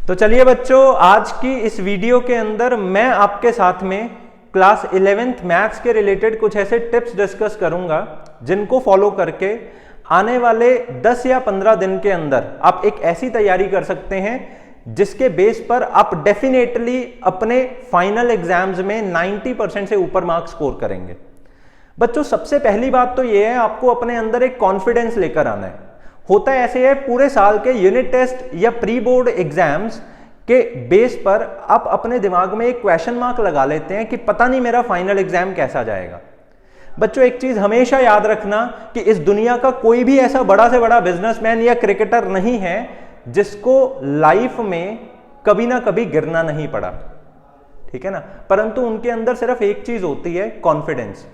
तो चलिए बच्चों, आज की इस वीडियो के अंदर मैं आपके साथ में क्लास 11th मैथ्स के रिलेटेड कुछ ऐसे टिप्स डिस्कस करूंगा जिनको फॉलो करके आने वाले 10 या 15 दिन के अंदर आप एक ऐसी तैयारी कर सकते हैं जिसके बेस पर आप डेफिनेटली अपने फाइनल एग्जाम्स में 90% से ऊपर मार्क्स स्कोर करेंगे। बच्चों, सबसे पहली बात तो यह है, आपको अपने अंदर एक कॉन्फिडेंस लेकर आना है। होता ऐसे है, पूरे साल के यूनिट टेस्ट या प्री बोर्ड एग्जाम्स के बेस पर आप अपने दिमाग में एक क्वेश्चन मार्क लगा लेते हैं कि पता नहीं मेरा फाइनल एग्जाम कैसा जाएगा। बच्चों, एक चीज हमेशा याद रखना कि इस दुनिया का कोई भी ऐसा बड़ा से बड़ा बिजनेसमैन या क्रिकेटर नहीं है जिसको लाइफ में कभी ना कभी गिरना नहीं पड़ा, ठीक है ना। परंतु उनके अंदर सिर्फ एक चीज होती है, कॉन्फिडेंस।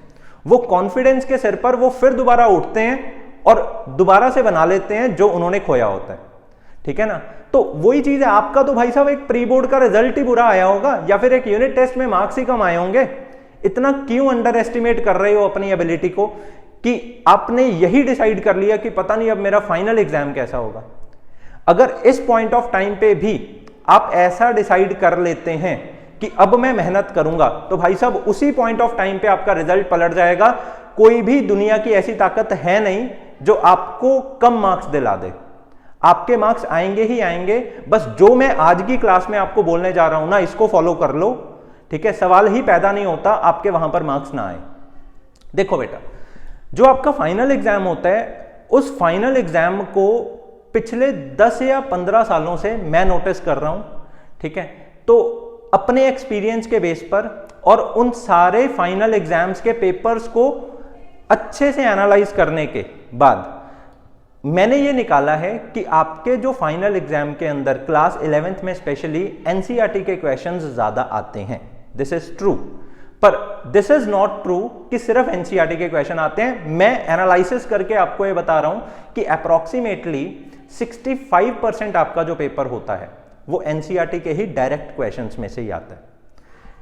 वो कॉन्फिडेंस के सिर पर वो फिर दोबारा उठते हैं और दोबारा से बना लेते हैं जो उन्होंने खोया होता है, ठीक है ना। तो वही चीज है, आपका तो भाई साहब एक प्री बोर्ड का रिजल्ट ही बुरा आया होगा या फिर एक यूनिट टेस्ट में मार्क्स ही कम आए होंगे। इतना क्यों अंडर एस्टिमेट कर रहे हो अपनी एबिलिटी को कि आपने यही डिसाइड कर लिया कि पता नहीं अब मेरा फाइनल एग्जाम कैसा होगा। अगर इस पॉइंट ऑफ टाइम पे भी आप ऐसा डिसाइड कर लेते हैं कि अब मैं मेहनत करूंगा, तो भाई साहब उसी पॉइंट ऑफ टाइम पे आपका रिजल्ट पलट जाएगा। कोई भी दुनिया की ऐसी ताकत है नहीं जो आपको कम मार्क्स दिला दे। आपके मार्क्स आएंगे ही आएंगे। बस जो मैं आज की क्लास में आपको बोलने जा रहा हूं ना, इसको फॉलो कर लो, ठीक है। सवाल ही पैदा नहीं होता आपके वहां पर मार्क्स ना आए। देखो बेटा, जो आपका फाइनल एग्जाम होता है, उस फाइनल एग्जाम को पिछले 10 या 15 सालों से मैं नोटिस कर रहा हूं, ठीक है। तो अपने एक्सपीरियंस के बेस पर और उन सारे फाइनल एग्जाम्स के पेपर्स को अच्छे से एनालाइज करने के बाद मैंने ये निकाला है कि आपके जो फाइनल एग्जाम के अंदर क्लास 11th में स्पेशली एनसीईआरटी के क्वेश्चंस ज्यादा आते हैं। दिस इज ट्रू, पर दिस इज नॉट ट्रू कि सिर्फ एनसीईआरटी के क्वेश्चन आते हैं। मैं एनालिसिस करके आपको ये बता रहा हूं कि अप्रोक्सीमेटली 65% आपका जो पेपर होता है वो एनसीईआरटी के ही डायरेक्ट क्वेश्चंस में से ही आता है,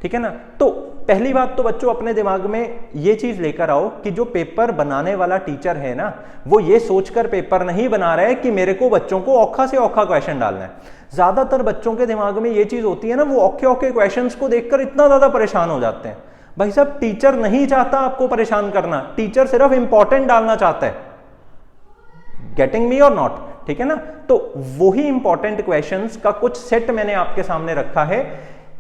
ठीक है ना। तो पहली बात तो बच्चों अपने दिमाग में ये चीज लेकर आओ कि जो पेपर बनाने वाला टीचर है ना, वो ये सोचकर पेपर नहीं बना रहा है कि मेरे को बच्चों को औखा से औखा क्वेश्चन डालना है। ज्यादातर बच्चों के दिमाग में ये चीज होती है ना, वो औखे औखे क्वेश्चंस को देखकर इतना ज्यादा परेशान हो जाते हैं। भाई साहब, टीचर नहीं चाहता आपको परेशान करना, टीचर सिर्फ इंपॉर्टेंट डालना चाहता है। गेटिंग मी और नॉट, ठीक है ना। तो वही इंपॉर्टेंट क्वेश्चंस का कुछ सेट मैंने आपके सामने रखा है।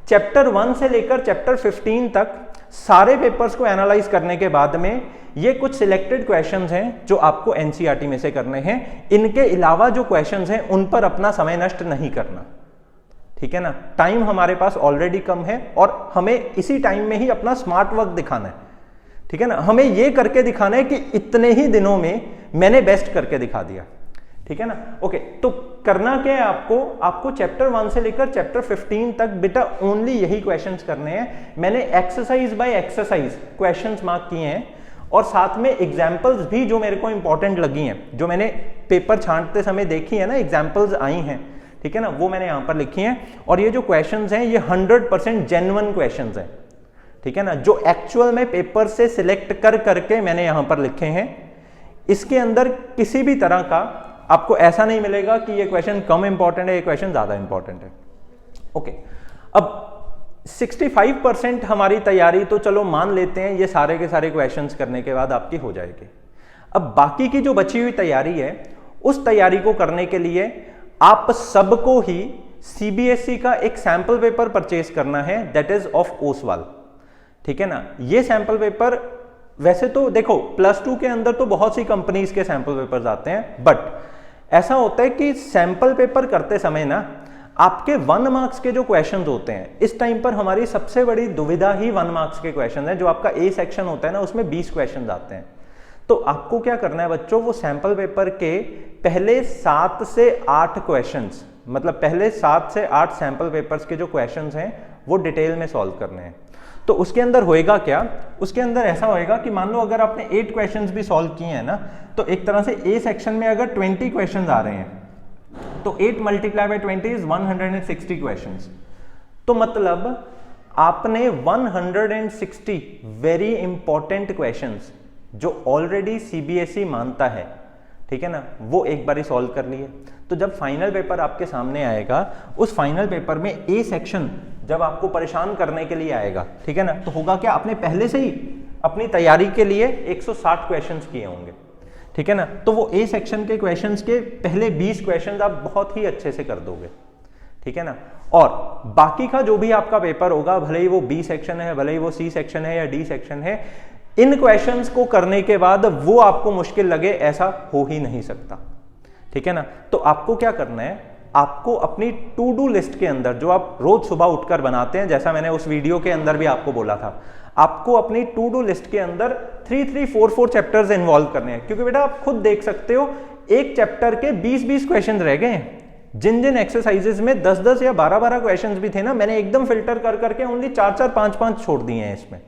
चैप्टर 1 से लेकर चैप्टर 15 तक सारे पेपर्स को एनालाइज करने के बाद में ये कुछ सिलेक्टेड क्वेश्चंस हैं जो आपको एनसीईआरटी में से करने हैं। इनके अलावा जो क्वेश्चंस हैं उन पर अपना समय नष्ट नहीं करना, ठीक है ना। टाइम हमारे पास ऑलरेडी कम है और हमें इसी टाइम में ही अपना स्मार्ट वर्क दिखाना है, ठीक है ना। हमें ये करके दिखाना है कि इतने ही दिनों में मैंने बेस्ट करके दिखा दिया, ठीक है ना। ओके, तो करना क्या है आपको चैप्टर 1 से लेकर चैप्टर 15 तक बेटा ओनली यही क्वेश्चंस करने हैं। मैंने exercise by exercise questions mark किए हैं और साथ में एग्जांपल्स भी जो मेरे को इंपॉर्टेंट लगी हैं, जो मैंने पेपर छांटते समय देखी है ना, एग्जांपल्स आई हैं, ठीक है ना, वो मैंने यहां पर लिखी हैं। और ये जो क्वेश्चंस हैं ये 100% जेन्युइन क्वेश्चंस हैं, ठीक है ना, जो एक्चुअल में पेपर से सिलेक्ट कर करके मैंने यहां पर लिखे हैं। इसके अंदर किसी भी तरह का आपको ऐसा नहीं मिलेगा कि ये क्वेश्चन कम इंपॉर्टेंट है, ये क्वेश्चन ज्यादा इंपॉर्टेंट है। ओके, अब 65% हमारी तैयारी तो चलो मान लेते हैं, ये सारे के सारे क्वेश्चंस करने के बाद आपकी हो जाएगी। अब बाकी की जो बची हुई तैयारी है, उस तैयारी को करने के लिए आप सबको ही सीबीएसई का एक सैंपल पेपर परचेज करना है, दैट इज ऑफ ओसवाल, ठीक है ना। ये सैंपल पेपर वैसे तो देखो +2 के अंदर तो बहुत सी कंपनीज के सैंपल पेपर्स आते हैं, बट ऐसा होता है कि सैंपल पेपर करते समय ना आपके 1 मार्क्स के जो क्वेश्चंस होते हैं, इस टाइम पर हमारी सबसे बड़ी दुविधा ही 1 मार्क्स के क्वेश्चन है। जो आपका ए सेक्शन होता है ना, उसमें 20 क्वेश्चन आते हैं। तो आपको क्या करना है बच्चों, वो सैंपल पेपर के पहले 7 से 8 क्वेश्चंस, मतलब पहले 7 से 8 सैंपल पेपर्स के जो क्वेश्चंस हैं वो डिटेल में सॉल्व करने हैं। तो उसके अंदर होएगा क्या, उसके अंदर ऐसा होएगा कि मान लो अगर आपने 8 क्वेश्चंस भी सॉल्व किए हैं ना, तो एक तरह से ए सेक्शन में अगर 20 क्वेश्चंस आ रहे हैं तो 8 मल्टीप्लाई बाय 20 इज 160 क्वेश्चंस। तो मतलब आपने 160 वेरी इंपॉर्टेंट क्वेश्चंस जो ऑलरेडी सीबीएसई मानता है, ठीक है ना, वो एक बार ही सॉल्व कर लिए। तो जब फाइनल पेपर आपके सामने आएगा, उस फाइनल पेपर में ए सेक्शन जब आपको परेशान करने के लिए आएगा, ठीक है ना, तो होगा क्या, आपने पहले से ही अपनी तैयारी के लिए 160 क्वेश्चंस किए होंगे, ठीक है ना, तो वो ए सेक्शन के क्वेश्चंस के पहले 20 क्वेश्चंस आप बहुत ही अच्छे से कर दोगे, ठीक है ना। और बाकी का जो भी आपका पेपर होगा, भले ही वो बी सेक्शन है, भले ही वो सी सेक्शन है या डी सेक्शन है, इन क्वेश्चंस को करने के बाद वो आपको मुश्किल लगे ऐसा हो ही नहीं सकता, ठीक है ना। तो आपको क्या करना है, आपको अपनी टू डू लिस्ट के अंदर जो आप रोज सुबह उठकर बनाते हैं, जैसा मैंने उस वीडियो के अंदर भी आपको बोला था, आपको अपनी टू डू लिस्ट के अंदर 3-3-4-4 चैप्टर्स इन्वॉल्व करने हैं, क्योंकि बेटा आप खुद देख सकते हो एक चैप्टर के 20-20 क्वेश्चन रह गए हैं। जिन जिन एक्सरसाइजेस में 10-10 या 12-12 क्वेश्चंस भी थे ना, मैंने एकदम फिल्टर कर करके ओनली 4-4 5-5 छोड़ दिए हैं इसमें।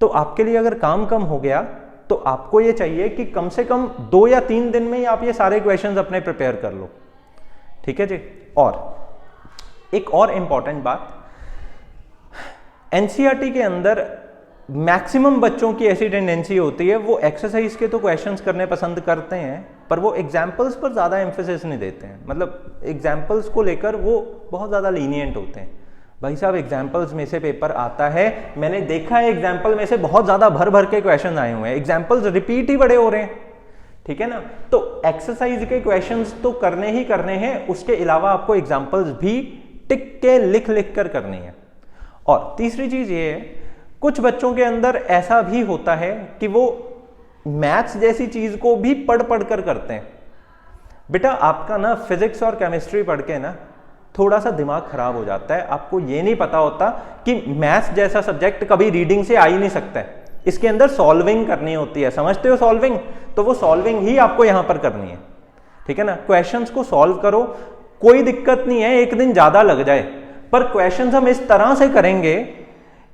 तो आपके लिए अगर काम कम हो गया तो आपको ये चाहिए कि कम से कम 2 या 3 दिन में ही आप ये सारे क्वेश्चंस अपने प्रिपेयर कर लो, ठीक है जी। और एक और इंपॉर्टेंट बात, एनसीईआरटी के अंदर मैक्सिमम बच्चों की ऐसी टेंडेंसी होती है, वो एक्सरसाइज के तो क्वेश्चंस करने पसंद करते हैं पर वो एग्जाम्पल्स पर ज़्यादा एम्फेसिस नहीं देते हैं, मतलब एग्जाम्पल्स को लेकर वो बहुत ज़्यादा लीनियंट होते हैं। भाई साहब एग्जाम्पल्स में से पेपर आता है, मैंने देखा है एग्जाम्पल में से बहुत ज़्यादा भर भर के क्वेश्चन आए हुए हैं, एग्जाम्पल्स रिपीट ही बड़े हो रहे हैं, ठीक है ना। तो एक्सरसाइज के क्वेश्चंस तो करने ही करने हैं, उसके अलावा आपको एग्जाम्पल्स भी टिक के लिख लिख कर करनी है। और तीसरी चीज़ ये है, कुछ बच्चों के अंदर ऐसा भी होता है कि वो मैथ्स जैसी चीज को भी पढ़ पढ़ कर करते हैं। बेटा आपका ना फिजिक्स और केमिस्ट्री पढ़ के ना थोड़ा सा दिमाग खराब हो जाता है, आपको ये नहीं पता होता कि मैथ्स जैसा सब्जेक्ट कभी रीडिंग से आ ही नहीं सकता है, इसके अंदर सॉल्विंग करनी होती है, समझते हो सॉल्विंग, तो वो सॉल्विंग ही आपको यहां पर करनी है, ठीक है ना। क्वेश्चंस को सॉल्व करो, कोई दिक्कत नहीं है, एक दिन ज्यादा लग जाए, पर क्वेश्चंस हम इस तरह से करेंगे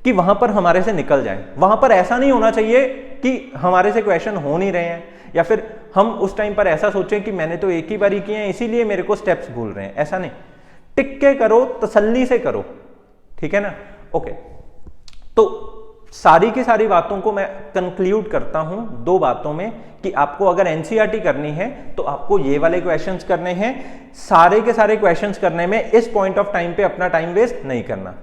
कि वहां पर हमारे से निकल जाए। वहां पर ऐसा नहीं होना चाहिए कि हमारे से क्वेश्चन हो नहीं रहे हैं, या फिर हम उस टाइम पर ऐसा सोचें कि मैंने तो एक ही बार ही किए हैं इसीलिए मेरे को स्टेप्स भूल रहे हैं, ऐसा नहीं। टिक के करो, तसल्ली से करो, ठीक है ना। ओके, तो सारी की सारी बातों को मैं कंक्लूड करता हूं 2 बातों में कि आपको अगर एनसीईआरटी करनी है तो आपको ये वाले क्वेश्चंस करने हैं, सारे के सारे क्वेश्चंस करने में इस पॉइंट ऑफ टाइम पे अपना टाइम वेस्ट नहीं करना।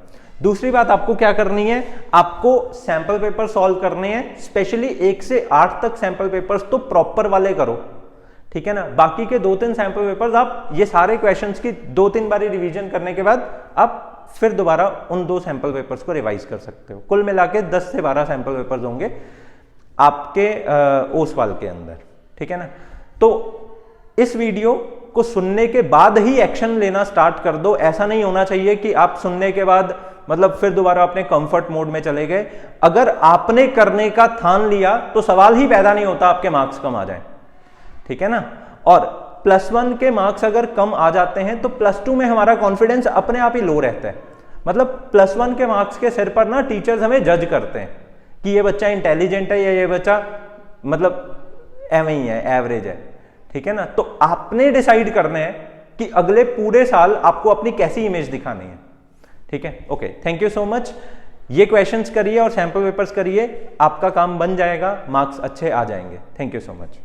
दूसरी बात आपको क्या करनी है, आपको सैंपल पेपर सॉल्व करने हैं, स्पेशली 1 से 8 तक सैंपल पेपर्स तो प्रॉपर वाले करो, ठीक है ना। बाकी के 2-3 सैंपल पेपर्स आप ये सारे क्वेश्चंस की 2-3 बारी रिवीजन करने के बाद आप फिर दोबारा उन 2 सैंपल पेपर्स को रिवाइज कर सकते हो। कुल मिला के 10 से 12 सैंपल पेपर्स होंगे आपके ओसवाल के अंदर, ठीक है ना। तो इस वीडियो को सुनने के बाद ही एक्शन लेना स्टार्ट कर दो, ऐसा नहीं होना चाहिए कि आप सुनने के बाद मतलब फिर दोबारा अपने कंफर्ट मोड में चले गए। अगर आपने करने का ठान लिया तो सवाल ही पैदा नहीं होता आपके मार्क्स कम आ जाए, ठीक है ना। और +1 के मार्क्स अगर कम आ जाते हैं तो +2 में हमारा कॉन्फिडेंस अपने आप ही लो रहता है। मतलब +1 के मार्क्स के सिर पर ना टीचर्स हमें जज करते हैं कि ये बच्चा इंटेलिजेंट है या ये बच्चा मतलब एवं ही है, एवरेज है, ठीक है ना। तो आपने डिसाइड करना है कि अगले पूरे साल आपको अपनी कैसी इमेज दिखानी है, ठीक है। Okay, thank you so much. ये क्वेश्चंस करिए और सैंपल पेपर्स करिए, आपका काम बन जाएगा, मार्क्स अच्छे आ जाएंगे। Thank you so much.